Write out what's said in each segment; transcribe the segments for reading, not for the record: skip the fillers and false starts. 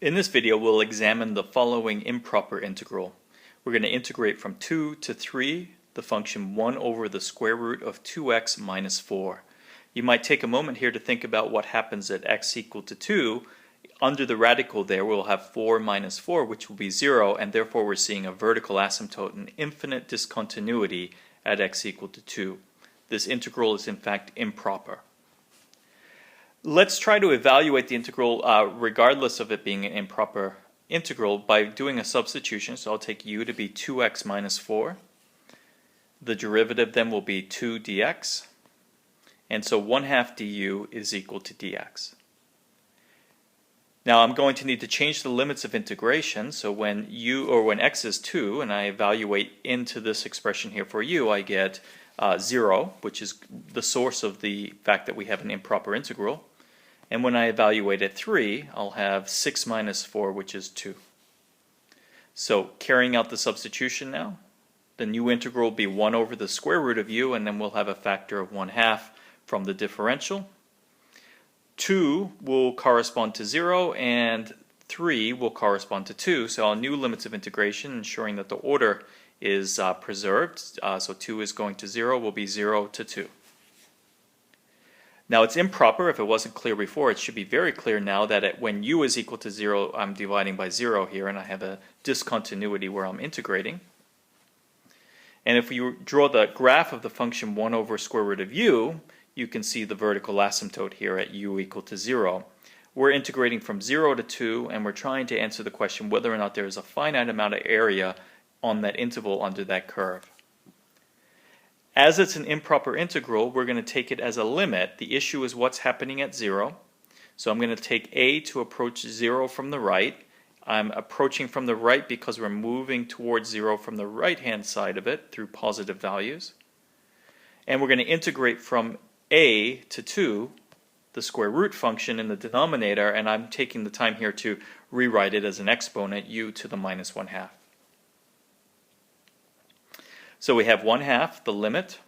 In this video, we'll examine the following improper integral. We're going to integrate from 2 to 3 the function 1 over the square root of 2x minus 4. You might take a moment here to think about what happens at x equal to 2. Under the radical there, we'll have 4 minus 4, which will be 0, and therefore we're seeing a vertical asymptote, an infinite discontinuity at x equal to 2. This integral is in fact improper. Let's try to evaluate the integral regardless of it being an improper integral by doing a substitution. So I'll take u to be 2x minus 4. The derivative then will be 2 dx. And so 1/2 du is equal to dx. Now I'm going to need to change the limits of integration. So when x is 2 and I evaluate into this expression here for u, I get 0, which is the source of the fact that we have an improper integral. And when I evaluate at 3, I'll have 6 minus 4, which is 2. So carrying out the substitution now, the new integral will be 1 over the square root of u, and then we'll have a factor of 1/2 from the differential. 2 will correspond to 0, and 3 will correspond to 2. So our new limits of integration, ensuring that the order is preserved. So 2 is going to 0, will be 0 to 2. Now it's improper. If it wasn't clear before, it should be very clear now that when u is equal to 0, I'm dividing by 0 here, and I have a discontinuity where I'm integrating. And if you draw the graph of the function 1 over square root of u, you can see the vertical asymptote here at u equal to 0. We're integrating from 0 to 2, and we're trying to answer the question whether or not there is a finite amount of area on that interval under that curve. As it's an improper integral, we're going to take it as a limit. The issue is what's happening at 0. So I'm going to take a to approach 0 from the right. I'm approaching from the right because we're moving towards 0 from the right-hand side of it through positive values. And we're going to integrate from a to 2, the square root function in the denominator, and I'm taking the time here to rewrite it as an exponent, u to the minus 1/2. So we have 1/2, the limit,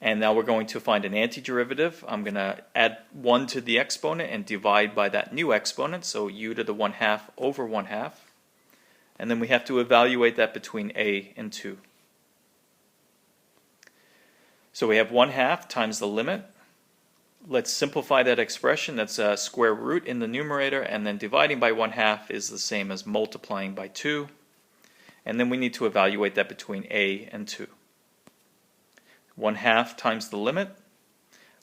and now we're going to find an antiderivative. I'm going to add 1 to the exponent and divide by that new exponent, so u to the 1/2 over 1/2. And then we have to evaluate that between a and 2. So we have 1/2 times the limit. Let's simplify that expression. That's a square root in the numerator, and then dividing by 1/2 is the same as multiplying by 2. And then we need to evaluate that between a and 2. 1/2 times the limit.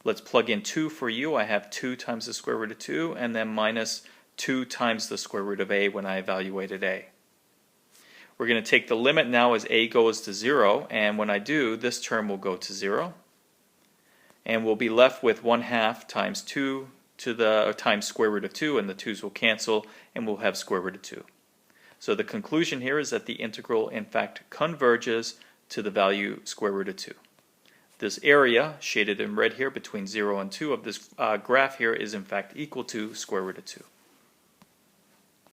Let's plug in 2 for u. I have 2 times the square root of 2, and then minus 2 times the square root of a when I evaluated a. We're going to take the limit now as a goes to 0, and when I do, this term will go to 0. And we'll be left with 1/2 times 2 to the times square root of 2, and the 2's will cancel, and we'll have square root of 2. So the conclusion here is that the integral in fact converges to the value square root of 2. This area, shaded in red here between 0 and 2 of this graph here, is in fact equal to square root of 2.